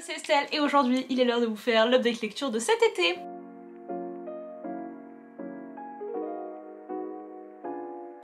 c'est Estelle et aujourd'hui il est l'heure de vous faire l'update lecture de cet été.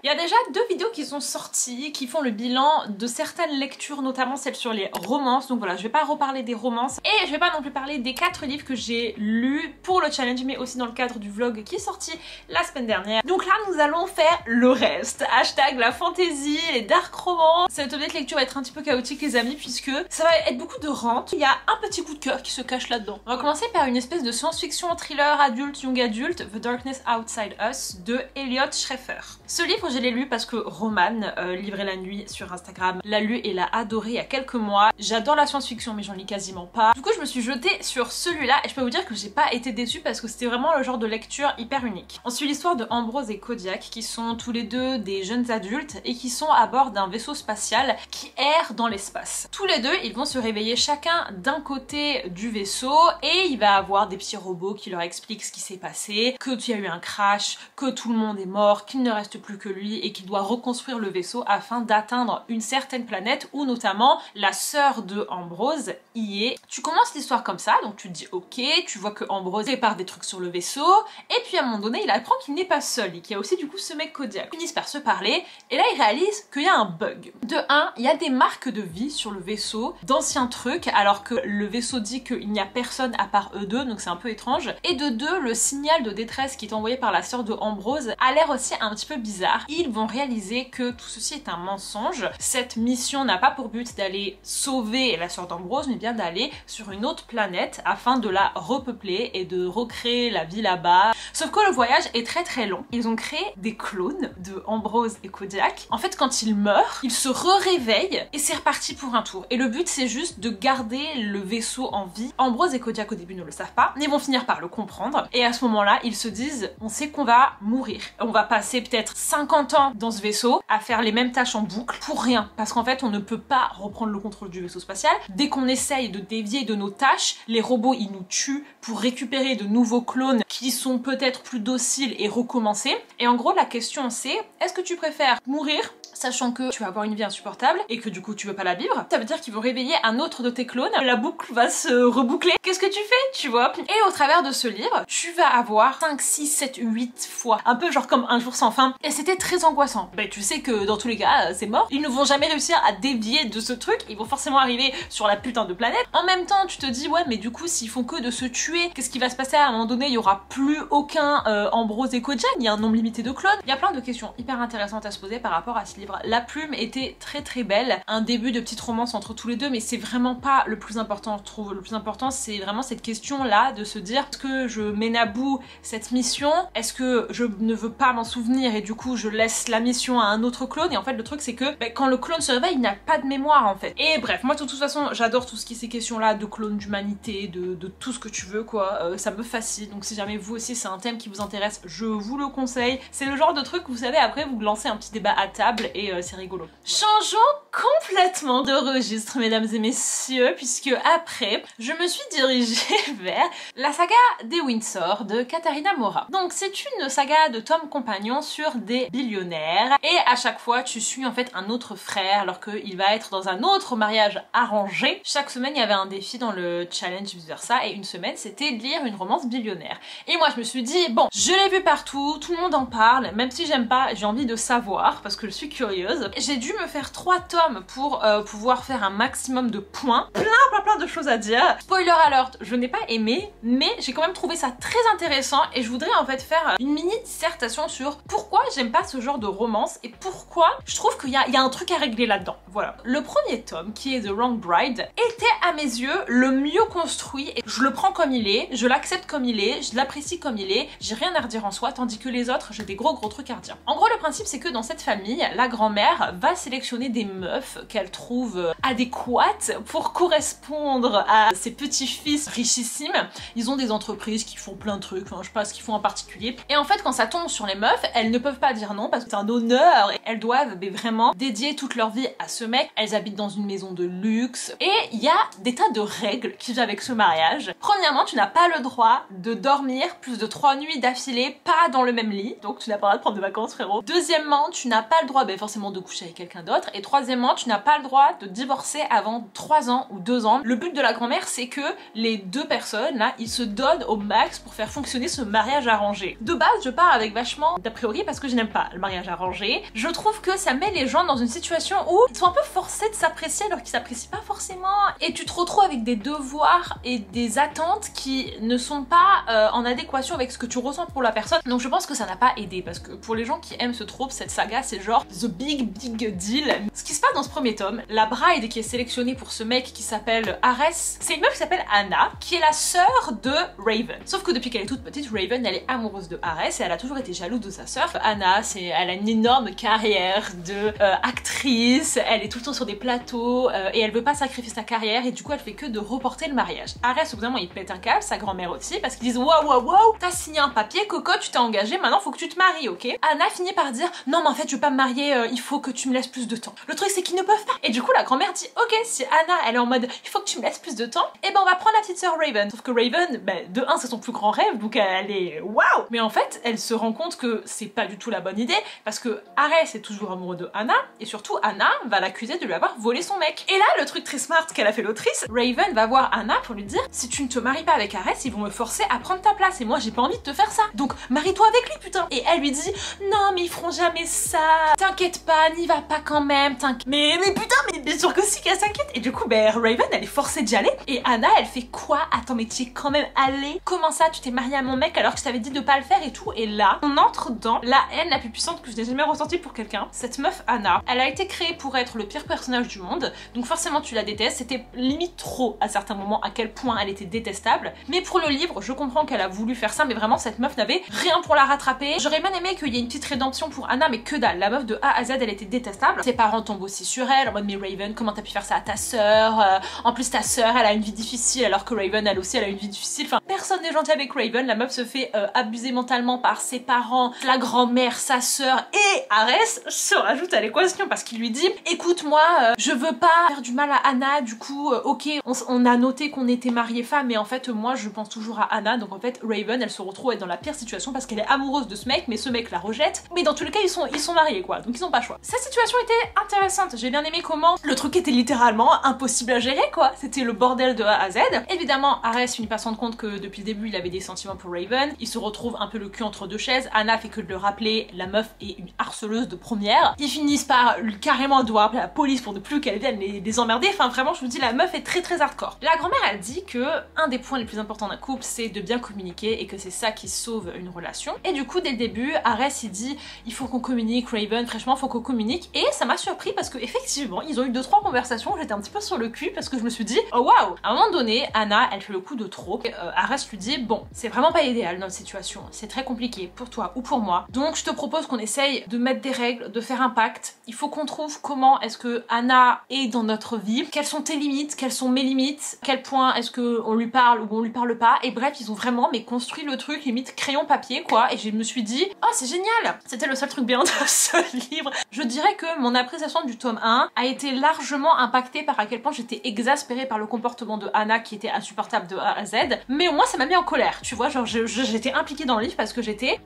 Il y a déjà 2 vidéos qui sont sorties, qui font le bilan de certaines lectures, notamment celles sur les romances. Donc voilà, je vais pas reparler des romances et je vais pas non plus parler des 4 livres que j'ai lus pour le challenge, mais aussi dans le cadre du vlog qui est sorti la semaine dernière. Donc là, nous allons faire le reste. Hashtag la fantasy, les dark romans. Cette update lecture va être un petit peu chaotique les amis, puisque ça va être beaucoup de rentes. Il y a un petit coup de cœur qui se cache là-dedans. On va commencer par une espèce de science-fiction thriller adulte, young adulte, The Darkness Outside Us de Elliot Schrefer. Ce livre, je l'ai lu parce que Roman, Livrer la nuit sur Instagram, l'a lu et l'a adoré il y a quelques mois. J'adore la science-fiction mais j'en lis quasiment pas. Du coup je me suis jetée sur celui-là et je peux vous dire que j'ai pas été déçue parce que c'était vraiment le genre de lecture hyper unique. On suit l'histoire de Ambrose et Kodiak qui sont tous les deux des jeunes adultes et qui sont à bord d'un vaisseau spatial qui erre dans l'espace. Tous les deux ils vont se réveiller chacun d'un côté du vaisseau et il va avoir des petits robots qui leur expliquent ce qui s'est passé, qu'il y a eu un crash, que tout le monde est mort, qu'il ne reste plus que lui et qu'il doit reconstruire le vaisseau afin d'atteindre une certaine planète où notamment la sœur de Ambrose y est. Tu commences l'histoire comme ça, donc tu te dis ok, tu vois que Ambrose prépare des trucs sur le vaisseau et puis à un moment donné il apprend qu'il n'est pas seul et qu'il y a aussi du coup ce mec Kodiak. Ils finissent par se parler et là il réalise qu'il y a un bug. De 1, il y a des marques de vie sur le vaisseau, d'anciens trucs alors que le vaisseau dit qu'il n'y a personne à part eux deux, donc c'est un peu étrange. Et de 2, le signal de détresse qui est envoyé par la sœur de Ambrose a l'air aussi un petit peu bizarre. Ils vont réaliser que tout ceci est un mensonge. Cette mission n'a pas pour but d'aller sauver la sœur d'Ambrose, mais bien d'aller sur une autre planète afin de la repeupler et de recréer la vie là-bas. Sauf que le voyage est très très long. Ils ont créé des clones de Ambrose et Kodiak. En fait, quand ils meurent, ils se réveillent et c'est reparti pour un tour. Et le but, c'est juste de garder le vaisseau en vie. Ambrose et Kodiak au début ne le savent pas, mais ils vont finir par le comprendre. Et à ce moment-là, ils se disent, on sait qu'on va mourir. On va passer peut-être 50 ans dans ce vaisseau à faire les mêmes tâches en boucle pour rien, parce qu'en fait on ne peut pas reprendre le contrôle du vaisseau spatial. Dès qu'on essaye de dévier de nos tâches, les robots ils nous tuent pour récupérer de nouveaux clones qui sont peut-être plus dociles et recommencer. Et en gros la question c'est, est-ce que tu préfères mourir sachant que tu vas avoir une vie insupportable et que du coup tu veux pas la vivre? Ça veut dire qu'ils vont réveiller un autre de tes clones, la boucle va se reboucler. Qu'est-ce que tu fais, tu vois? Et au travers de ce livre, tu vas avoir 5, 6, 7, 8 fois, un peu genre comme Un jour sans fin, et c'était très angoissant. Ben tu sais que dans tous les cas, c'est mort. Ils ne vont jamais réussir à dévier de ce truc, ils vont forcément arriver sur la putain de planète. En même temps, tu te dis, ouais mais du coup s'ils font que de se tuer, qu'est-ce qui va se passer? À un moment donné, il y aura plus aucun Ambrose et Kodiak, il y a un nombre limité de clones. Il y a plein de questions hyper intéressantes à se poser par rapport à ce livre. La plume était très très belle, un début de petite romance entre tous les deux, mais c'est vraiment pas le plus important, je trouve. Le plus important c'est vraiment cette question là de se dire, est-ce que je mène à bout cette mission? Est-ce que je ne veux pas m'en souvenir et du coup je laisse la mission à un autre clone? Et en fait le truc c'est que quand le clone se réveille il n'a pas de mémoire en fait. Et bref, moi de toute façon j'adore tout ce qui est ces questions là de clones, d'humanité, de tout ce que tu veux quoi, ça me fascine. Donc si jamais vous aussi c'est un thème qui vous intéresse, je vous le conseille. C'est le genre de truc vous savez, après vous lancez un petit débat à table et c'est rigolo. Changeons complètement de registre mesdames et messieurs, puisque après je me suis dirigée vers la saga des Windsor de Katharina Mora. Donc c'est une saga de tomes compagnons sur des billionnaires et à chaque fois tu suis en fait un autre frère alors qu'il va être dans un autre mariage arrangé. Chaque semaine il y avait un défi dans le challenge vice versa et une semaine c'était de lire une romance billionnaire. Et moi je me suis dit bon, je l'ai vu partout, tout le monde en parle, même si j'aime pas, j'ai envie de savoir parce que je suis curieuse. J'ai dû me faire 3 tomes pour pouvoir faire un maximum de points. Plein de choses à dire. Spoiler alert, je n'ai pas aimé, mais j'ai quand même trouvé ça très intéressant et je voudrais en fait faire une mini dissertation sur pourquoi j'aime pas ce genre de romance et pourquoi je trouve qu'il y a un truc à régler là-dedans. Voilà. Le premier tome, qui est The Wrong Bride, était à mes yeux le mieux construit et je le prends comme il est, je l'accepte comme il est, je l'apprécie comme il est, j'ai rien à redire en soi, tandis que les autres, j'ai des gros trucs à redire. En gros, le principe c'est que dans cette famille, la grand-mère va sélectionner des meufs qu'elle trouve adéquates pour correspondre à ses petits-fils richissimes. Ils ont des entreprises qui font plein de trucs, enfin je sais pas ce qu'ils font en particulier. Et en fait quand ça tombe sur les meufs, elles ne peuvent pas dire non parce que c'est un honneur et elles doivent vraiment dédier toute leur vie à ce mec. Elles habitent dans une maison de luxe et il y a des tas de règles qui viennent avec ce mariage. Premièrement, tu n'as pas le droit de dormir plus de 3 nuits d'affilée, pas dans le même lit, donc tu n'as pas le droit de prendre de vacances frérot. Deuxièmement, tu n'as pas le droit forcément de coucher avec quelqu'un d'autre. Et troisièmement, tu n'as pas le droit de divorcer divorcé avant 3 ans ou 2 ans. Le but de la grand-mère, c'est que les deux personnes là, ils se donnent au max pour faire fonctionner ce mariage arrangé. De base, je pars avec vachement d'a priori parce que je n'aime pas le mariage arrangé. Je trouve que ça met les gens dans une situation où ils sont un peu forcés de s'apprécier alors qu'ils s'apprécient pas forcément, et tu te retrouves avec des devoirs et des attentes qui ne sont pas en adéquation avec ce que tu ressens pour la personne. Donc je pense que ça n'a pas aidé, parce que pour les gens qui aiment ce trope, cette saga, c'est genre the big deal. Ce qui se passe dans ce premier tome, la bride qui est sélectionnée pour ce mec qui s'appelle Ares, c'est une meuf qui s'appelle Anna, qui est la sœur de Raven. Sauf que depuis qu'elle est toute petite, Raven, elle est amoureuse de Ares et elle a toujours été jalouse de sa sœur. Anna, elle a une énorme carrière de actrice, elle est tout le temps sur des plateaux et elle veut pas sacrifier sa carrière, et du coup elle fait que de reporter le mariage. Ares, au bout d'un moment, il pète un câble, sa grand-mère aussi, parce qu'ils disent waouh, t'as signé un papier, cocotte, tu t'es engagée, maintenant faut que tu te maries, ok? Anna finit par dire non mais en fait je veux pas me marier, il faut que tu me laisses plus de temps. Le truc c'est qu'ils ne peuvent pas. Et du coup la grand-mère dit ok, si Anna elle est en mode il faut que tu me laisses plus de temps, et ben on va prendre la petite sœur Raven. Sauf que Raven, de 1 c'est son plus grand rêve, donc elle est waouh. Mais en fait elle se rend compte que c'est pas du tout la bonne idée, parce que Ares est toujours amoureux de Anna, et surtout Anna va l'accuser de lui avoir volé son mec. Et là le truc très smart qu'elle a fait l'autrice, Raven va voir Anna pour lui dire si tu ne te maries pas avec Ares, ils vont me forcer à prendre ta place et moi j'ai pas envie de te faire ça, donc marie-toi avec lui putain. Et elle lui dit non mais ils feront jamais ça, t'inquiète pas, n'y va pas quand même, t'inquiète. Mais putain, mais bien sûr que si qu'elle s'inquiète. Et du coup Raven elle est forcée d'y aller, et Anna elle fait quoi? Attends mais tu es quand même allée? Comment ça tu t'es mariée à mon mec alors que je t'avais dit de pas le faire et tout? Et là on entre dans la haine la plus puissante que je n'ai jamais ressentie pour quelqu'un. Cette meuf Anna, elle a été créée pour être le pire personnage du monde, donc forcément tu la détestes. C'était limite trop à certains moments à quel point elle était détestable, mais pour le livre je comprends qu'elle a voulu faire ça, mais vraiment cette meuf n'avait rien pour la rattraper. J'aurais bien aimé qu'il y ait une petite rédemption pour Anna, mais que dalle. La meuf de A à Z elle était détestable. Ses parents tombent aussi sur elle en mode mais Raven, comment t'as pu faire ça à ta sœur? En plus ta sœur elle a une vie difficile alors que Raven elle aussi elle a une vie difficile. Enfin personne n'est gentil avec Raven. La meuf se fait abuser mentalement par ses parents, la grand-mère, sa sœur, et Ares se rajoute à l'équation parce qu'il lui dit écoute moi je veux pas faire du mal à Anna, du coup ok on a noté qu'on était mariés femmes, mais en fait moi je pense toujours à Anna. Donc en fait Raven elle se retrouve à être dans la pire situation parce qu'elle est amoureuse de ce mec, mais ce mec la rejette, mais dans tous les cas ils sont mariés quoi, donc ils ont pas le choix. Cette situation était intéressante, j'ai bien aimé comment le truc était littéralement impossible à gérer quoi, c'était le bordel de A à Z. Évidemment Ares finit par se rendre compte que depuis le début il avait des sentiments pour Raven, il se retrouve un peu le cul entre deux chaises. Anna fait que de le rappeler, la meuf est une harceleuse de première. Ils finissent par carrément devoir appeler la police pour ne plus qu'elle vienne les emmerder. Enfin vraiment je vous dis la meuf est très hardcore. La grand-mère elle dit que un des points les plus importants d'un couple c'est de bien communiquer et que c'est ça qui sauve une relation. Et du coup dès le début Ares il dit il faut qu'on communique Raven, franchement faut qu'on communique, et ça m'a surpris parce que effectivement ils ont eu 2-3 conversations, j'étais un petit peu sur le cul parce que je me suis dit oh waouh. À un moment donné Anna elle fait le coup de trop, Ares lui dit bon c'est vraiment pas idéal notre situation, c'est très compliqué pour toi ou pour moi, donc je te propose qu'on essaye de mettre des règles, de faire un pacte, il faut qu'on trouve comment est-ce que Anna est dans notre vie, quelles sont tes limites, quelles sont mes limites, à quel point est-ce que on lui parle ou on lui parle pas. Et bref ils ont vraiment construit le truc limite crayon papier quoi, et je me suis dit oh c'est génial. C'était le seul truc bien de ce livre. Je dirais que mon appréciation du tome 1 a été largement impactée par à quel point j'étais exaspérée par le comportement de Anna qui était insupportable de A à Z, mais au moins ça m'a mis en colère, tu vois, genre j'étais impliquée dans le livre parce que j'étais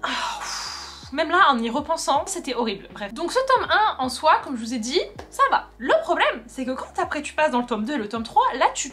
même là, en y repensant, c'était horrible. Bref. Donc ce tome 1, en soi, comme je vous ai dit, ça va. Le problème, c'est que quand après tu passes dans le tome 2 et le tome 3, là tu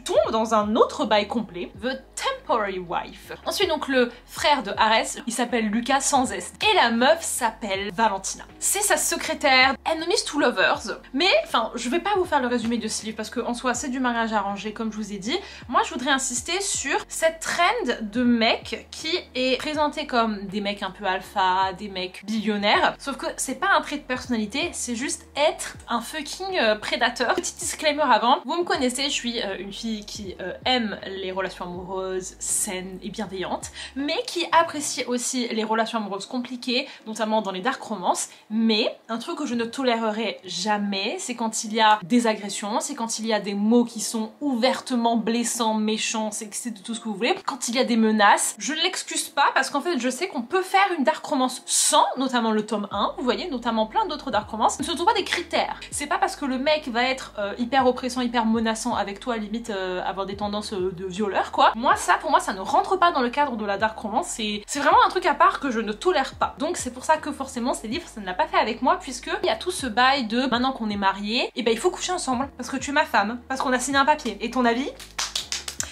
tombes dans un autre bail complet. The Temporary Wife. Ensuite, donc le frère de Ares, il s'appelle Lucas sans S. Et la meuf s'appelle Valentina. C'est sa secrétaire, enemies to lovers. Mais, enfin, je vais pas vous faire le résumé de ce livre parce qu'en soi, c'est du mariage arrangé, comme je vous ai dit. Moi, je voudrais insister sur cette trend de mecs qui est présenté comme des mecs un peu alpha, des mecs billionnaires, sauf que c'est pas un trait de personnalité, c'est juste être un fucking prédateur. Petit disclaimer avant, vous me connaissez, je suis une fille qui aime les relations amoureuses saines et bienveillantes, mais qui apprécie aussi les relations amoureuses compliquées, notamment dans les dark romances. Mais un truc que je ne tolérerai jamais, c'est quand il y a des agressions, c'est quand il y a des mots qui sont ouvertement blessants, méchants, c'est tout ce que vous voulez, quand il y a des menaces. Je ne l'excuse pas parce qu'en fait je sais qu'on peut faire une dark romance sans, notamment le tome 1, vous voyez, notamment plein d'autres dark romances, ne se sont pas des critères. C'est pas parce que le mec va être hyper oppressant, hyper menaçant avec toi, limite avoir des tendances de violeur quoi. Moi ça pour moi ça ne rentre pas dans le cadre de la dark romance, c'est vraiment un truc à part que je ne tolère pas. Donc c'est pour ça que forcément ces livres ça ne l'a pas fait avec moi, puisque il y a tout ce bail de maintenant qu'on est mariés, et ben il faut coucher ensemble parce que tu es ma femme, parce qu'on a signé un papier. Et ton avis?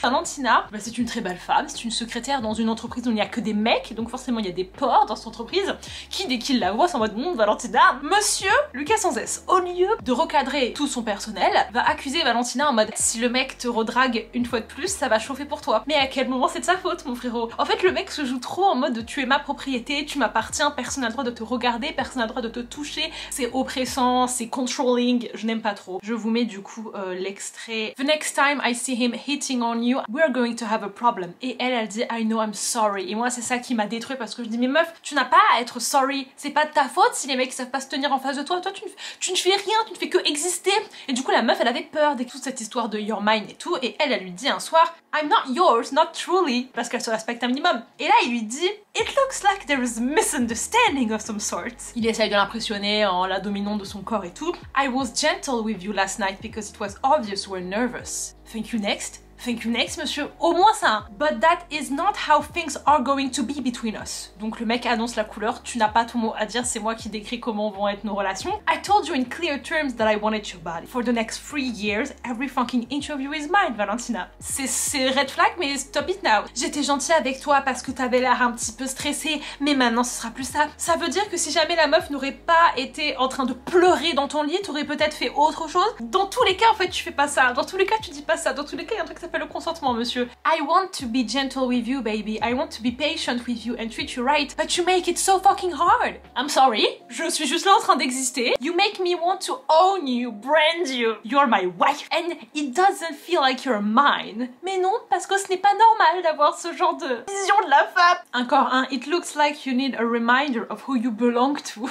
Valentina, bah c'est une très belle femme, c'est une secrétaire dans une entreprise où il n'y a que des mecs, donc forcément il y a des porcs dans cette entreprise qui dès qu'ils la voient sont en mode Valentina, monsieur Lucas sans S, au lieu de recadrer tout son personnel, va accuser Valentina en mode si le mec te redrague une fois de plus, ça va chauffer pour toi. Mais à quel moment c'est de sa faute mon frérot? En fait le mec se joue trop en mode tu es ma propriété, tu m'appartiens, personne n'a le droit de te regarder, personne n'a le droit de te toucher, c'est oppressant, c'est controlling, je n'aime pas trop. Je vous mets du coup l'extrait. The next time I see him hitting on you, we're going to have a problem. Et elle dit I know I'm sorry. Et moi c'est ça qui m'a détruit parce que je dis mais meuf, tu n'as pas à être sorry. C'est pas de ta faute si les mecs savent pas se tenir en face de toi. Toi tu ne fais rien, tu ne fais que exister. Et du coup la meuf elle avait peur de toute cette histoire de your mine et tout. Et elle lui dit un soir I'm not yours, not truly. Parce qu'elle se respecte un minimum. Et là il lui dit It looks like there is a misunderstanding of some sort. Il essaye de l'impressionner en la dominant de son corps et tout. I was gentle with you last night because it was obvious you were nervous. Thank you next. Thank you next, monsieur. Au moins ça. But that is not how things are going to be between us. Donc le mec annonce la couleur. Tu n'as pas ton mot à dire. C'est moi qui décris comment vont être nos relations. I told you in clear terms that I wanted your body. For the next 3 years, every fucking inch of you is mine, Valentina. C'est red flag, mais stop it now. J'étais gentille avec toi parce que t'avais l'air un petit peu stressée, mais maintenant ce sera plus ça. Ça veut dire que si jamais la meuf n'aurait pas été en train de pleurer dans ton lit, t'aurais peut-être fait autre chose. Dans tous les cas, en fait, tu fais pas ça. Dans tous les cas, tu dis pas ça. Dans tous les cas, il y a un truc qui s'appelle le consentement, monsieur. I want to be gentle with you, baby. I want to be patient with you and treat you right, but you make it so fucking hard. I'm sorry. Je suis juste là en train d'exister. You make me want to own you, brand you. You're my wife and it doesn't feel like you're mine. Mais non, parce que ce n'est pas normal d'avoir ce genre de vision de la femme. Encore un. It looks like you need a reminder of who you belong to.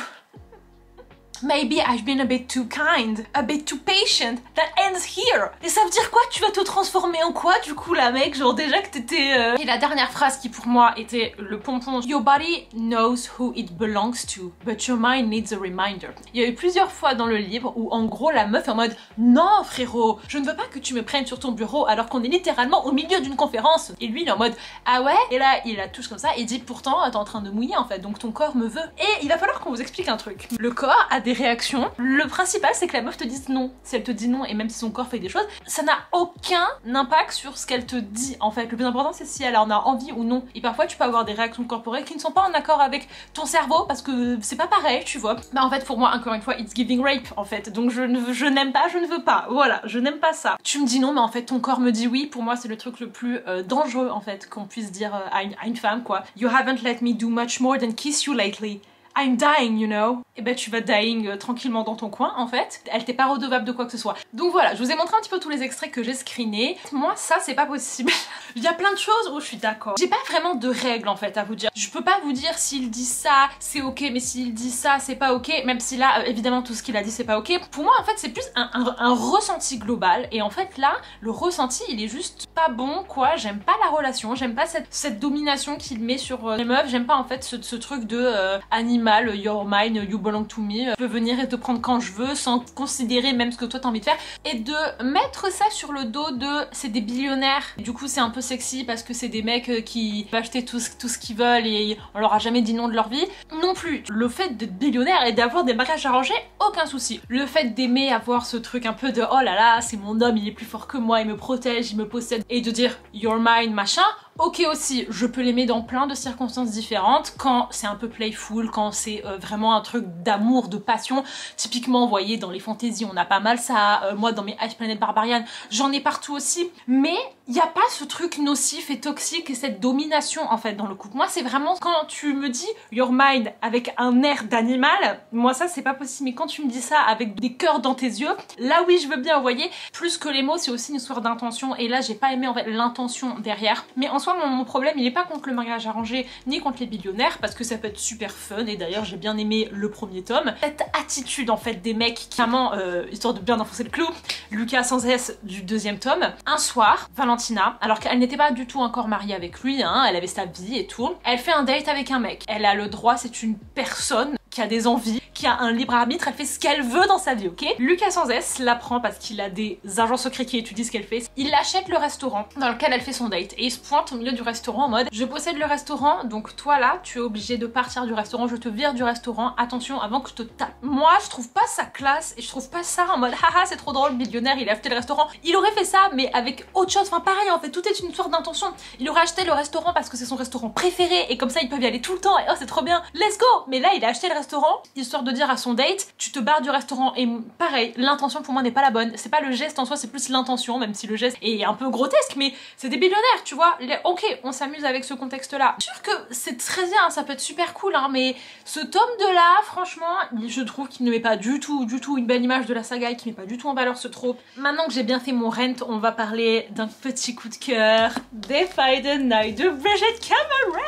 Maybe I've been a bit too kind, a bit too patient, that ends here. Et ça veut dire quoi? Tu vas te transformer en quoi du coup la mec? Genre déjà que t'étais... Et la dernière phrase qui pour moi était le pompon. Your body knows who it belongs to, but your mind needs a reminder. Il y a eu plusieurs fois dans le livre où en gros la meuf est en mode non frérot, je ne veux pas que tu me prennes sur ton bureau alors qu'on est littéralement au milieu d'une conférence. Et lui il est en mode ah ouais? Et là il la touche comme ça et dit pourtant t'es en train de mouiller en fait, donc ton corps me veut. Et il va falloir qu'on vous explique un truc. Le corps a des réactions. Le principal c'est que la meuf te dise non. Si elle te dit non et même si son corps fait des choses, ça n'a aucun impact sur ce qu'elle te dit en fait. Le plus important c'est si elle en a envie ou non. Et parfois tu peux avoir des réactions corporelles qui ne sont pas en accord avec ton cerveau parce que c'est pas pareil, tu vois. Bah en fait pour moi encore une fois it's giving rape en fait. Donc je n'aime pas, je ne veux pas. Voilà, je n'aime pas ça. Tu me dis non mais en fait ton corps me dit oui. Pour moi c'est le truc le plus dangereux en fait qu'on puisse dire à une femme quoi. You haven't let me do much more than kiss you lately. I'm dying, you know. Et ben tu vas dying tranquillement dans ton coin en fait. Elle t'est pas redevable de quoi que ce soit. Donc voilà, je vous ai montré un petit peu tous les extraits que j'ai screenés. Moi ça c'est pas possible. Il y a plein de choses où je suis d'accord. J'ai pas vraiment de règles en fait à vous dire. Je peux pas vous dire s'il dit ça c'est ok, mais s'il dit ça c'est pas ok. Même si là évidemment tout ce qu'il a dit c'est pas ok. Pour moi en fait c'est plus un ressenti global. Et en fait là le ressenti il est juste pas bon quoi. J'aime pas la relation. J'aime pas cette domination qu'il met sur les meufs. J'aime pas en fait ce truc de animal. Your mine, you belong to me. Je peux venir et te prendre quand je veux sans considérer même ce que toi t'as envie de faire. Et de mettre ça sur le dos de c'est des billionnaires. Du coup c'est un peu sexy parce que c'est des mecs qui peuvent acheter tout ce qu'ils veulent et on leur a jamais dit non de leur vie. Non plus. Le fait d'être billionnaire et d'avoir des mariages arrangés, aucun souci. Le fait d'aimer avoir ce truc un peu de oh là là c'est mon homme, il est plus fort que moi, il me protège, il me possède. Et de dire your mine machin. Ok aussi, je peux l'aimer dans plein de circonstances différentes, quand c'est un peu playful, quand c'est vraiment un truc d'amour, de passion. Typiquement, vous voyez, dans les fantaisies, on a pas mal ça. Moi, dans mes Ice Planet Barbarian, j'en ai partout aussi. Mais il n'y a pas ce truc nocif et toxique et cette domination, en fait, dans le couple. Moi, c'est vraiment quand tu me dis your mind avec un air d'animal, moi, ça, c'est pas possible. Mais quand tu me dis ça avec des cœurs dans tes yeux, là, oui, je veux bien, vous voyez. Plus que les mots, c'est aussi une histoire d'intention. Et là, j'ai pas aimé, en fait, l'intention derrière. Mais en soi, mon problème il est pas contre le mariage arrangé ni contre les billionnaires parce que ça peut être super fun et d'ailleurs j'ai bien aimé le premier tome. Cette attitude en fait des mecs qui clairement, histoire de bien enfoncer le clou, Lucas sans S du deuxième tome. Un soir, Valentina, alors qu'elle n'était pas du tout encore mariée avec lui, hein, elle avait sa vie et tout, elle fait un date avec un mec. Elle a le droit, c'est une personne qui a des envies, qui a un libre arbitre, elle fait ce qu'elle veut dans sa vie, ok? Lucas sans S l'apprend parce qu'il a des agents secrets qui étudient ce qu'elle fait. Il achète le restaurant dans lequel elle fait son date et il se pointe au milieu du restaurant en mode je possède le restaurant, donc toi là tu es obligé de partir du restaurant, je te vire du restaurant, attention avant que je te tape. Moi je trouve pas ça classe et je trouve pas ça en mode haha c'est trop drôle, millionnaire, il a acheté le restaurant. Il aurait fait ça mais avec autre chose, enfin pareil en fait, tout est une histoire d'intention. Il aurait acheté le restaurant parce que c'est son restaurant préféré et comme ça ils peuvent y aller tout le temps et oh c'est trop bien, let's go. Mais là il a acheté le restaurant histoire de dire à son date tu te barres du restaurant et pareil, l'intention pour moi n'est pas la bonne, c'est pas le geste en soi, c'est plus l'intention, même si le geste est un peu grotesque, mais c'est des millionnaires, tu vois. Ok, on s'amuse avec ce contexte-là. Sûr que c'est très bien, ça peut être super cool, hein, mais ce tome 2 là, franchement, je trouve qu'il ne met pas du tout une belle image de la saga et qu'il met pas du tout en valeur ce trope. Maintenant que j'ai bien fait mon rent, on va parler d'un petit coup de cœur, Defy the Night de Bridget Cameron.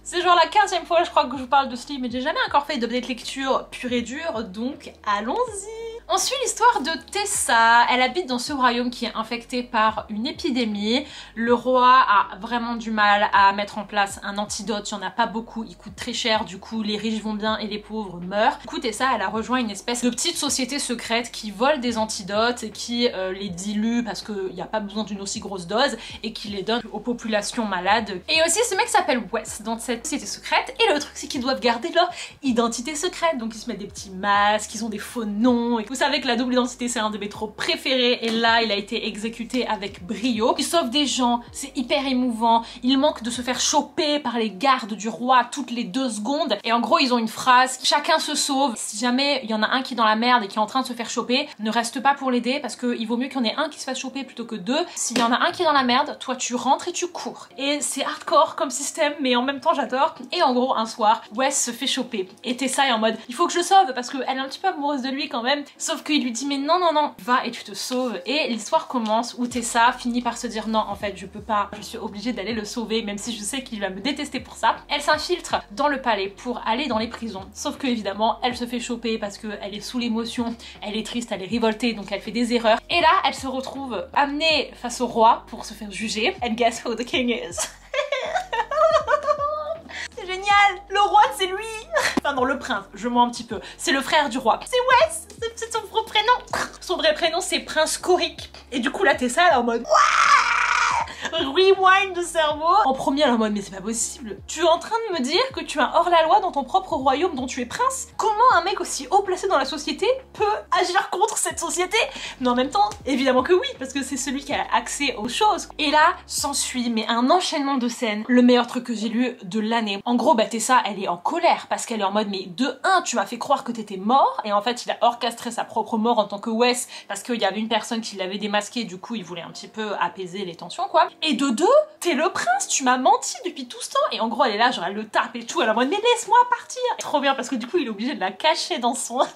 C'est genre la 15e fois je crois que je vous parle de ce livre, mais j'ai jamais encore fait d'update lecture pure et dure, donc allons-y. On suit l'histoire de Tessa, elle habite dans ce royaume qui est infecté par une épidémie. Le roi a vraiment du mal à mettre en place un antidote, il n'y en a pas beaucoup, il coûte très cher, du coup les riches vont bien et les pauvres meurent. Du coup Tessa elle a rejoint une espèce de petite société secrète qui vole des antidotes et qui les dilue parce qu'il n'y a pas besoin d'une aussi grosse dose et qui les donne aux populations malades. Et aussi ce mec s'appelle Wes dans cette société secrète et le truc c'est qu'ils doivent garder leur identité secrète, donc ils se mettent des petits masques, ils ont des faux noms et vous savez que la double identité c'est un de mes tropes préférés et là il a été exécuté avec brio. Il sauve des gens, c'est hyper émouvant, il manque de se faire choper par les gardes du roi toutes les 2 secondes et en gros ils ont une phrase, chacun se sauve, si jamais il y en a un qui est dans la merde et qui est en train de se faire choper, ne reste pas pour l'aider parce qu'il vaut mieux qu'il y en ait un qui se fasse choper plutôt que 2. S'il y en a un qui est dans la merde, toi tu rentres et tu cours. Et c'est hardcore comme système mais en même temps j'adore. Et en gros un soir, Wes se fait choper et Tessa est en mode il faut que je le sauve parce qu'elle est un petit peu amoureuse de lui quand même, sauf qu'il lui dit mais non non non, va et tu te sauves. Et l'histoire commence où Tessa finit par se dire non en fait je peux pas, je suis obligée d'aller le sauver même si je sais qu'il va me détester pour ça. Elle s'infiltre dans le palais pour aller dans les prisons, sauf que évidemment elle se fait choper parce qu'elle est sous l'émotion, elle est triste, elle est révoltée donc elle fait des erreurs et là elle se retrouve amenée face au roi pour se faire juger. And guess who the king is? C'est génial, le roi c'est lui. Enfin non, le prince, je mens un petit peu, c'est le frère du roi, c'est Wes, c'est son vrai prénom. Son vrai prénom c'est Prince Coric. Et du coup là Tessa elle est en mode rewind de cerveau. En premier elle est en mode mais c'est pas possible, tu es en train de me dire que tu as hors-la-loi dans ton propre royaume dont tu es prince? Comment un mec aussi haut placé dans la société peut agir contre cette société? Mais en même temps évidemment que oui, parce que c'est celui qui a accès aux choses. Et là s'ensuit mais un enchaînement de scènes, le meilleur truc que j'ai lu de l'année. En gros bah Tessa elle est en colère parce qu'elle est en mode mais de 1 tu m'as fait croire que t'étais mort et en fait il a orchestré sa propre mort en tant que Wes parce qu'il y avait une personne qui l'avait démasqué, du coup il voulait un petit peu apaiser les tensions quoi. Et de 2, t'es le prince, tu m'as menti depuis tout ce temps. Et en gros elle est là genre elle le tape et tout, elle est en mode mais laisse-moi partir. Trop bien parce que du coup il est obligé de la cacher dans sa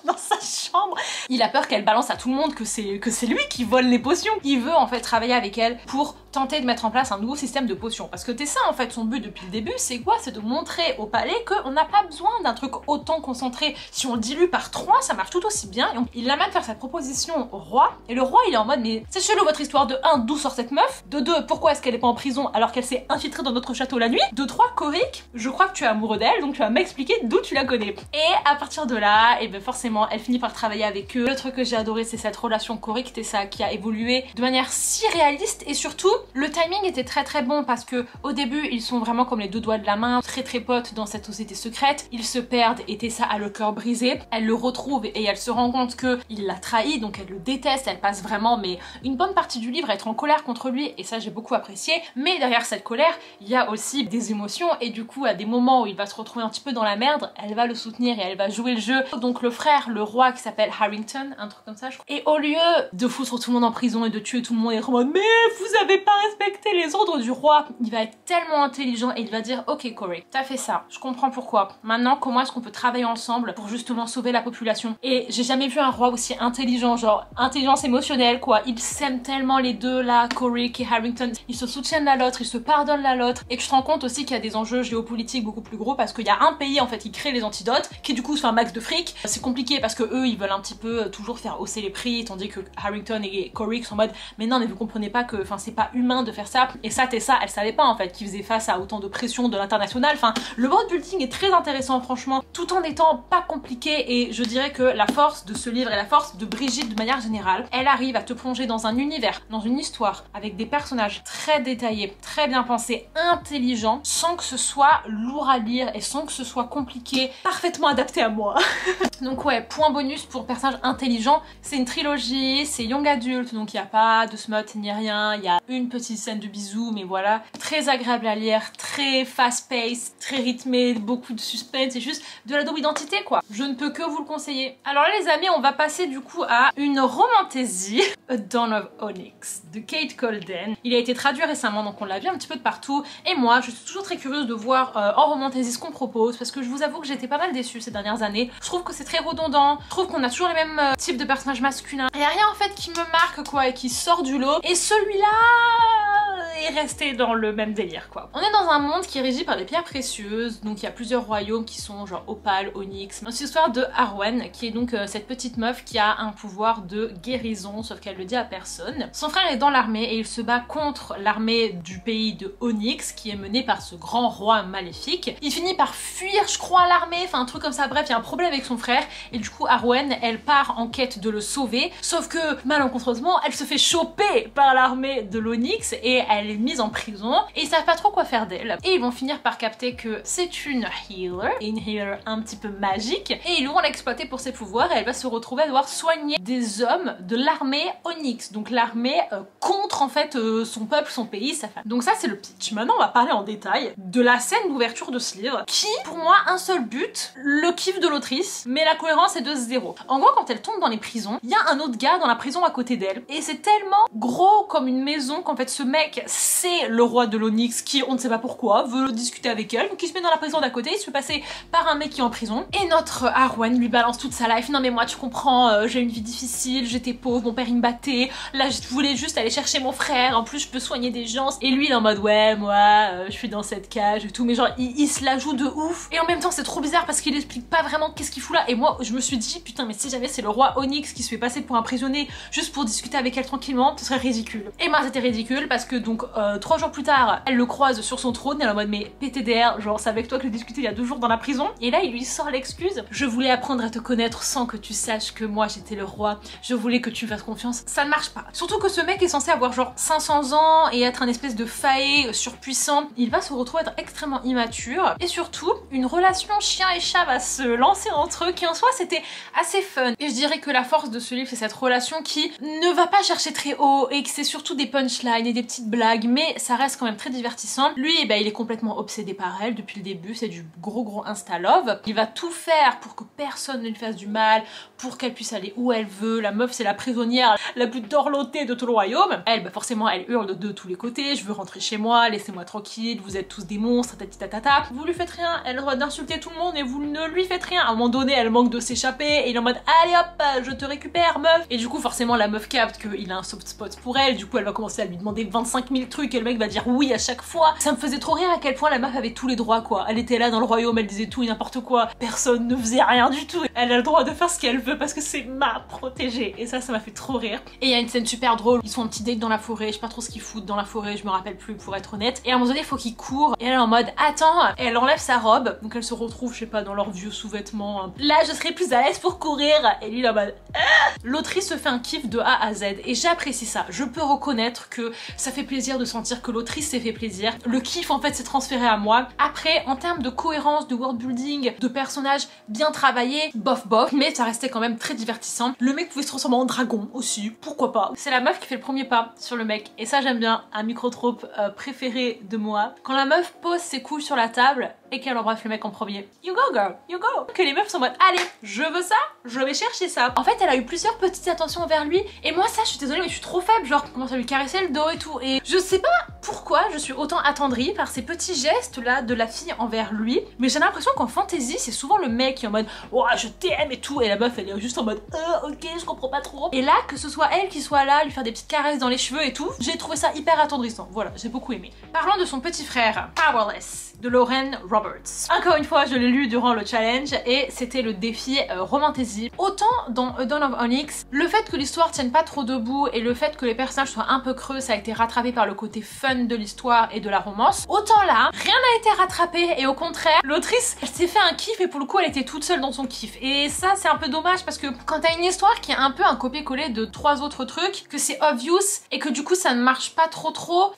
chambre. Il a peur qu'elle balance à tout le monde que c'est lui qui vole les potions. Il veut en fait travailler avec elle pour tenter de mettre en place un nouveau système de potions. Parce que Tessa en fait son but depuis le début c'est quoi? C'est de montrer au palais qu'on n'a pas besoin d'un truc autant concentré. Si on le dilue par 3 ça marche tout aussi bien. Et il l'amène faire sa proposition au roi et le roi il est en mode mais c'est chelou votre histoire. De 1 d'où sort cette meuf? De 2 pourquoi est-ce qu'elle est pas en prison alors qu'elle s'est infiltrée dans notre château la nuit? De 3 Coric, je crois que tu es amoureux d'elle donc tu vas m'expliquer d'où tu la connais. Et à partir de là et ben forcément elle finit par travailler avec eux. Le truc que j'ai adoré c'est cette relation Coric Tessa qui a évolué de manière si réaliste et surtout le timing était très bon parce que au début ils sont vraiment comme les 2 doigts de la main, très potes dans cette société secrète. Ils se perdent et Tessa a le cœur brisé. Elle le retrouve et elle se rend compte que il l'a trahi donc elle le déteste. Elle passe vraiment mais une bonne partie du livre à être en colère contre lui et ça j'ai beaucoup apprécié. Mais derrière cette colère il y a aussi des émotions et du coup à des moments où il va se retrouver un petit peu dans la merde elle va le soutenir et elle va jouer le jeu. Donc le frère, le roi qui s'appelle Harrington, un truc comme ça je crois. Et au lieu de foutre tout le monde en prison et de tuer tout le monde et être en mode mais vous avez pas respecté les ordres du roi, il va être tellement intelligent et il va dire ok Coric, t'as fait ça, je comprends pourquoi. Maintenant comment est-ce qu'on peut travailler ensemble pour justement sauver la population? Et j'ai jamais vu un roi aussi intelligent, genre intelligence émotionnelle quoi. Ils s'aiment tellement les deux là, Coric et Harrington, ils se soutiennent l'un l'autre, ils se pardonnent l'un l'autre et tu te rends compte aussi qu'il y a des enjeux géopolitiques beaucoup plus gros parce qu'il y a un pays en fait qui crée les antidotes qui du coup se fait un max de fric. C'est compliqué parce que eux ils veulent un petit peu toujours faire hausser les prix tandis que Harrington et Coric sont en mode mais non mais vous comprenez pas que c'est pas humain de faire ça. Et ça elle savait pas en fait qu'ils faisaient face à autant de pression de l'international. Enfin le world building est très intéressant franchement. tout en étant pas compliqué. Et je dirais que la force de ce livre et la force de Brigitte de manière générale, elle arrive à te plonger dans un univers, dans une histoire, avec des personnages très détaillés, très bien pensés, intelligents, sans que ce soit lourd à lire et sans que ce soit compliqué, parfaitement adapté à moi. Donc ouais, point bonus pour personnage intelligent, c'est une trilogie, c'est young adulte, donc il n'y a pas de smut ni rien, il y a une petite scène de bisous, mais voilà. Très agréable à lire, très fast pace, très rythmé, beaucoup de suspense, c'est juste de la double identité quoi. Je ne peux que vous le conseiller. Alors là les amis, on va passer du coup à une romantaisie, A Dawn of Onyx, de Kate Colden. Il a été traduit récemment, donc on l'a vu un petit peu de partout, et moi je suis toujours très curieuse de voir en romantaisie ce qu'on propose, parce que je vous avoue que j'étais pas mal déçue ces dernières années. Je trouve que c'est très redondant, je trouve qu'on a toujours les mêmes types de personnages masculins. Il y a rien en fait qui me marque quoi, et qui sort du lot, et celui-là est resté dans le même délire quoi. On est dans un monde qui est régi par des pierres précieuses, donc il y a plusieurs royaumes qui sont genre Opale, Onyx. C'est l'histoire de Arwen, qui est donc cette petite meuf qui a un pouvoir de guérison, sauf qu'elle le dit à personne. Son frère est dans l'armée et il se bat contre l'armée du pays de Onyx, qui est menée par ce grand roi maléfique. Il finit par fuir, je crois, l'armée, enfin un truc comme ça, bref, il y a un problème avec son frère, et du coup Arwen, elle part en quête de le sauver, sauf que malencontreusement, elle se fait choper par l'armée de l'Onyx, et elle est mise en prison, et ils savent pas trop quoi faire d'elle. Et ils vont finir par capter que c'est une healer, et une healer un petit peu magique, et ils vont l'exploiter pour ses pouvoirs, et elle va se retrouver à devoir soigner des hommes de l'armée Onyx, donc l'armée contre en fait son peuple, son pays, sa femme. Donc ça c'est le pitch. Maintenant on va parler en détail de la scène d'ouverture de ce livre, qui pour moi un seul but, le kiff de l'autrice, mais la cohérence est de zéro. En gros quand elle tombe dans les prisons, il y a un autre gars dans la prison à côté d'elle, et c'est tellement gros comme une maison qu'en fait ce mec c'est le roi de l'Onyx qui, on ne sait pas pourquoi, veut discuter avec elle, donc il se met dans la prison d'à côté, il se fait passer par un mec qui est en prison, et notre Arwen lui balance toute sa life. Non mais moi tu comprends, j'ai une vie difficile, j'étais pauvre, mon père il me battait, là je voulais juste aller chercher mon frère, en plus je peux soigner des gens, et lui il est en mode ouais moi je suis dans cette cage et tout, mais genre il se la joue de ouf, et en même temps c'est trop bizarre parce qu'il explique pas vraiment qu'est-ce qu'il fout là, et moi je me suis dit putain mais si jamais c'est le roi Onyx qui se fait passer pour un prisonnier juste pour discuter avec elle tranquillement, ce serait ridicule. Et ben c'était ridicule parce que donc 3 jours plus tard elle le croise sur son trône, elle est en mode mais PTDR, genre c'est avec toi que j'ai discuté il y a 2 jours dans la prison, et là il lui sort l'excuse, je voulais apprendre à te connaître sans que tu saches que moi j'étais le roi, je voulais que tu me fasses confiance. Ça ne marche pas, surtout que ce mec est censé avoir genre 500 ans et être un espèce de faé surpuissant. Il va se retrouver être extrêmement immature, et surtout une relation chien et chat va se lancer entre eux qui en soi c'était assez fun. Et je dirais que la force de ce livre c'est cette relation qui ne va pas chercher très haut et que c'est surtout des punchlines et des petites blagues, mais ça reste quand même très divertissant. Lui eh ben, il est complètement obsédé par elle depuis le début, c'est du gros insta love. Il va tout faire pour que personne ne lui fasse du mal, pour qu'elle puisse aller où elle veut. La meuf c'est la prisonnière la plus dorlotée de tout le royaume. Elle bah forcément elle hurle de tous les côtés, je veux rentrer chez moi, laissez-moi tranquille, vous êtes tous des monstres, tatata. Vous lui faites rien, elle a le droit d'insulter tout le monde et vous ne lui faites rien. À un moment donné elle manque de s'échapper et il est en mode allez hop je te récupère meuf, et du coup forcément la meuf capte qu'il a un soft spot pour elle, du coup elle va commencer à lui demander 25 000 trucs et le mec va dire oui à chaque fois. Ça me faisait trop rire à quel point la meuf avait tous les droits quoi, elle était là dans le royaume, elle disait tout et n'importe quoi, personne ne faisait rien du tout, elle a le droit de faire ce qu'elle veut parce que c'est ma protégée, et ça m'a fait trop rire. Et il y a une scène super drôle, ils sont en petit date dans la forêt, je sais pas trop ce qu'ils foutent dans la forêt, je me rappelle plus pour être honnête, et à un moment donné il faut qu'ils courent, et elle est en mode attends, elle enlève sa robe, donc elle se retrouve je sais pas dans leurs vieux sous-vêtements, là je serais plus à l'aise pour courir, et lui il est en mode l'autrice se fait un kiff de A à Z, et j'apprécie ça, je peux reconnaître que ça fait plaisir de sentir que l'autrice s'est fait plaisir, le kiff en fait s'est transféré à moi. Après en termes de cohérence, de world building, de personnages bien travaillés, bof, mais ça restait quand même très divertissant. Le mec pouvait se transformer en dragon aussi, pourquoi pas. C'est la meuf qui fait le premier pas sur le mec, et ça j'aime bien, un microtrope préféré de moi. Quand la meuf pose ses couilles sur la table et qu'elle embrasse le mec en premier. You go girl, you go. Que les meufs sont en mode allez, je veux ça, je vais chercher ça. En fait elle a eu plusieurs petites attentions envers lui, et moi ça je suis désolée mais je suis trop faible, genre commence à lui caresser le dos et tout, et je sais pas pourquoi je suis autant attendrie par ces petits gestes là de la fille envers lui, mais j'ai l'impression qu'en fantasy c'est souvent le mec qui est en mode oh je t'aime et tout, et la meuf elle est juste en mode ok je comprends pas trop, et là que ce soit elle qui soit là, lui faire des petites caresses dans les cheveux et tout, j'ai trouvé ça hyper attendrissant, voilà j'ai beaucoup aimé. Parlons de son petit frère, Powerless, de Lauren Roberts. Encore une fois, je l'ai lu durant le challenge et c'était le défi Romantasy. Autant dans A Dawn of Onyx, le fait que l'histoire tienne pas trop debout et le fait que les personnages soient un peu creux, ça a été rattrapé par le côté fun de l'histoire et de la romance. Autant là, rien n'a été rattrapé et au contraire, l'autrice, elle s'est fait un kiff et pour le coup, elle était toute seule dans son kiff. Et ça, c'est un peu dommage parce que quand t'as une histoire qui est un peu un copier-coller de 3 autres trucs, que c'est obvious et que du coup, ça ne marche pas trop,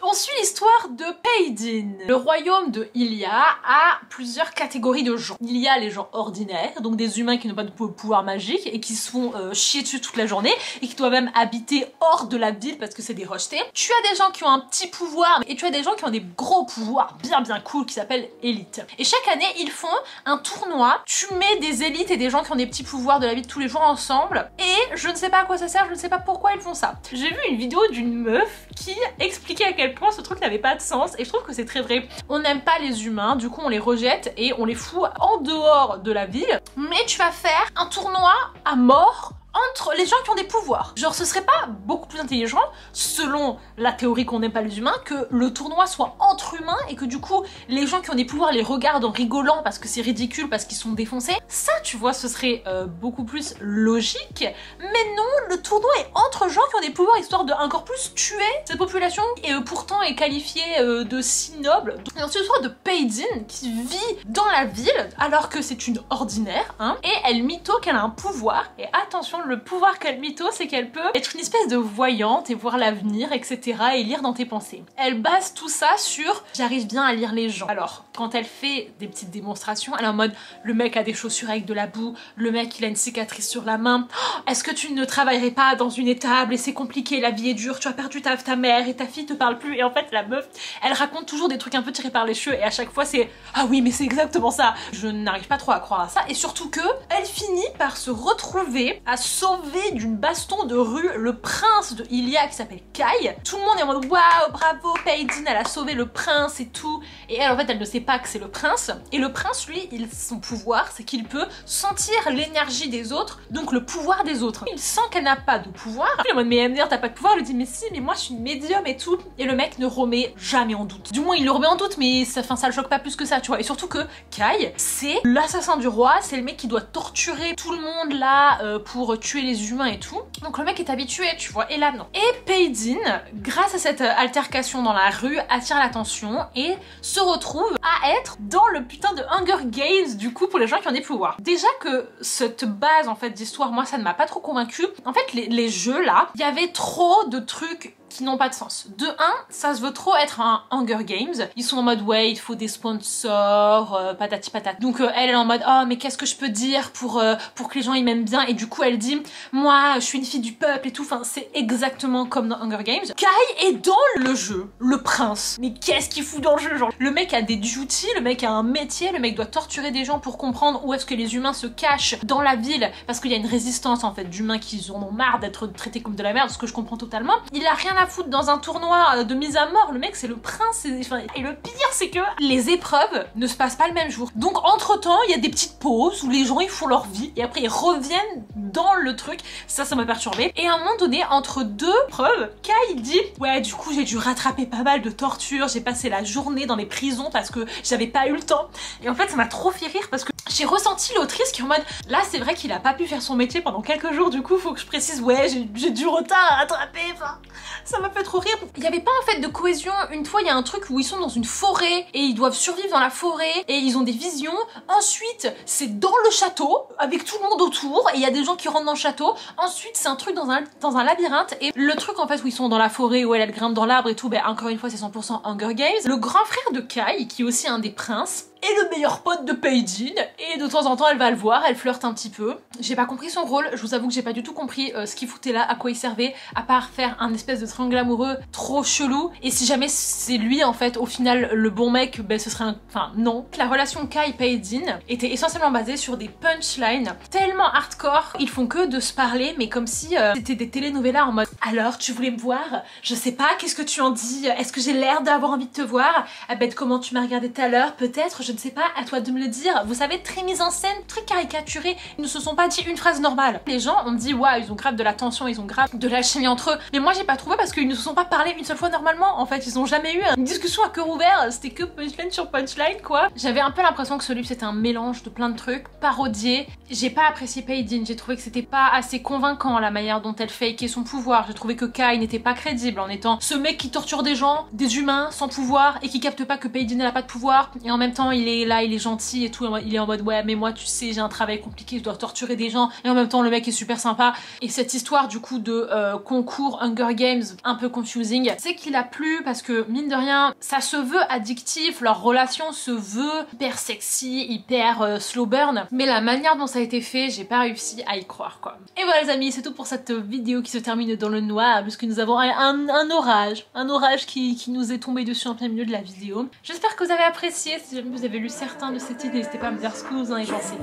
on suit l'histoire de Paydin. Le royaume de Ilia a plusieurs catégories de gens. Il y a les gens ordinaires, donc des humains qui n'ont pas de pouvoir magique et qui se font chier dessus toute la journée et qui doivent même habiter hors de la ville parce que c'est des rejetés. Tu as des gens qui ont un petit pouvoir et tu as des gens qui ont des gros pouvoirs bien cool qui s'appellent élites. Et chaque année, ils font un tournoi. Tu mets des élites et des gens qui ont des petits pouvoirs de la vie de tous les jours ensemble et je ne sais pas à quoi ça sert, je ne sais pas pourquoi ils font ça. J'ai vu une vidéo d'une meuf qui expliquait à quel point ce truc n'avait pas de sens et je trouve que c'est très vrai. On n'aime pas les humains, du coup on les rejette et on les fout en dehors de la ville, mais tu vas faire un tournoi à mort entre les gens qui ont des pouvoirs. Genre ce serait pas beaucoup plus intelligent, selon la théorie qu'on n'aime pas les humains, que le tournoi soit entre humains et que du coup les gens qui ont des pouvoirs les regardent en rigolant parce que c'est ridicule, parce qu'ils sont défoncés. Ça tu vois, ce serait beaucoup plus logique, mais non, le tournoi est entre gens qui ont des pouvoirs histoire de encore plus tuer cette population et pourtant est qualifiée de si noble. Donc c'est l'histoire de Paydin qui vit dans la ville alors que c'est une ordinaire, hein, et elle mytho qu'elle a un pouvoir, et attention, le pouvoir qu'elle mytho, c'est qu'elle peut être une espèce de voyante et voir l'avenir, etc. et lire dans tes pensées. Elle base tout ça sur « j'arrive bien à lire les gens ». Alors, quand elle fait des petites démonstrations, elle est en mode « le mec a des chaussures avec de la boue, le mec il a une cicatrice sur la main, oh, est-ce que tu ne travaillerais pas dans une étable et c'est compliqué, la vie est dure, tu as perdu ta mère et ta fille te parle plus ». Et en fait, la meuf, elle raconte toujours des trucs un peu tirés par les cheveux et à chaque fois c'est « ah oui mais c'est exactement ça ». Je n'arrive pas trop à croire à ça et surtout que elle finit par se retrouver à sauver d'une baston de rue le prince de Ilia qui s'appelle Kai. Tout le monde est en mode waouh, bravo Paydin, elle a sauvé le prince et tout. Et elle en fait elle ne sait pas que c'est le prince. Et le prince lui, son pouvoir c'est qu'il peut sentir l'énergie des autres, donc le pouvoir des autres. Il sent qu'elle n'a pas de pouvoir. Il est en mode mais MDR t'as pas de pouvoir, elle lui dit mais si, mais moi je suis une médium et tout. Et le mec ne remet jamais en doute. Du moins il le remet en doute mais ça le choque pas plus que ça tu vois. Et surtout que Kai c'est l'assassin du roi, c'est le mec qui doit torturer tout le monde là pour tuer les humains et tout. Donc le mec est habitué, tu vois, et là non. Et Paydin, grâce à cette altercation dans la rue, attire l'attention et se retrouve à être dans le putain de Hunger Games du coup pour les gens qui ont des pouvoirs. Déjà que cette base en fait d'histoire, moi ça ne m'a pas trop convaincue. En fait les jeux là, il y avait trop de trucs qui n'ont pas de sens. De 1, ça se veut trop être un Hunger Games. Ils sont en mode ouais, il faut des sponsors, patati patati. Donc elle est en mode oh mais qu'est-ce que je peux dire pour que les gens ils m'aiment bien, et du coup elle dit moi je suis une fille du peuple et tout. Enfin c'est exactement comme dans Hunger Games. Kai est dans le jeu, le prince. Mais qu'est-ce qu'il fout dans le jeu, genre le mec a des duties, le mec a un métier, le mec doit torturer des gens pour comprendre où est-ce que les humains se cachent dans la ville parce qu'il y a une résistance en fait d'humains qui en ont marre d'être traités comme de la merde, ce que je comprends totalement. Il a rien à foutre dans un tournoi de mise à mort, le mec c'est le prince, et le pire c'est que les épreuves ne se passent pas le même jour. Donc entre temps il y a des petites pauses où les gens ils font leur vie et après ils reviennent dans le truc. Ça m'a perturbé. Et à un moment donné, entre deux preuves, Kai dit ouais du coup j'ai dû rattraper pas mal de tortures, j'ai passé la journée dans les prisons parce que j'avais pas eu le temps. Et en fait ça m'a trop fait rire parce que j'ai ressenti l'autrice qui est en mode là c'est vrai qu'il a pas pu faire son métier pendant quelques jours, du coup faut que je précise ouais j'ai du retard à rattraper, enfin ça m'a fait trop rire. Il y avait pas en fait de cohésion. Une fois il y a un truc où ils sont dans une forêt et ils doivent survivre dans la forêt et ils ont des visions. Ensuite c'est dans le château avec tout le monde autour et il y a des gens qui rentrent dans le château. Ensuite c'est un truc dans un labyrinthe, et le truc en fait où ils sont dans la forêt où elle grimpe dans l'arbre et tout, ben encore une fois c'est 100% Hunger Games. Le grand frère de Kai qui est aussi un des princes et le meilleur pote de Paydin, et de temps en temps elle va le voir, elle flirte un petit peu. J'ai pas compris son rôle, je vous avoue que j'ai pas du tout compris ce qu'il foutait là, à quoi il servait, à part faire un espèce de triangle amoureux trop chelou. Et si jamais c'est lui en fait au final le bon mec, ben ce serait un... enfin non. La relation Kai-Paydin était essentiellement basée sur des punchlines tellement hardcore, ils font que de se parler mais comme si c'était des telenovelas en mode alors tu voulais me voir, je sais pas, qu'est-ce que tu en dis, est-ce que j'ai l'air d'avoir envie de te voir, ah ben comment tu m'as regardé tout à l'heure, peut-être, je ne sais pas, à toi de me le dire. Vous savez, très mise en scène, très caricaturé. Ils ne se sont pas dit une phrase normale. Les gens ont dit waouh, ils ont grave de la tension, ils ont grave de la chimie entre eux. Mais moi j'ai pas trouvé parce qu'ils ne se sont pas parlé une seule fois normalement. En fait, ils ont jamais eu une discussion à cœur ouvert. C'était que punchline sur punchline quoi. J'avais un peu l'impression que ce livre c'était un mélange de plein de trucs parodiés. J'ai pas apprécié Paydin. J'ai trouvé que c'était pas assez convaincant la manière dont elle fakait son pouvoir. J'ai trouvé que Kai n'était pas crédible en étant ce mec qui torture des gens, des humains sans pouvoir et qui capte pas que Paydin elle a pas de pouvoir et en même temps il est là, il est gentil et tout, il est en mode ouais mais moi tu sais j'ai un travail compliqué, je dois torturer des gens et en même temps le mec est super sympa. Et cette histoire du coup de concours Hunger Games un peu confusing, c'est qu'il a plu parce que mine de rien ça se veut addictif, leur relation se veut hyper sexy, hyper slow burn, mais la manière dont ça a été fait j'ai pas réussi à y croire quoi. Et voilà les amis, c'est tout pour cette vidéo qui se termine dans le noir puisque nous avons un orage qui nous est tombé dessus en plein milieu de la vidéo. J'espère que vous avez apprécié. Si jamais vous avez lu certains de ces titres, n'hésitez pas à me dire ce que vous en avez pensé.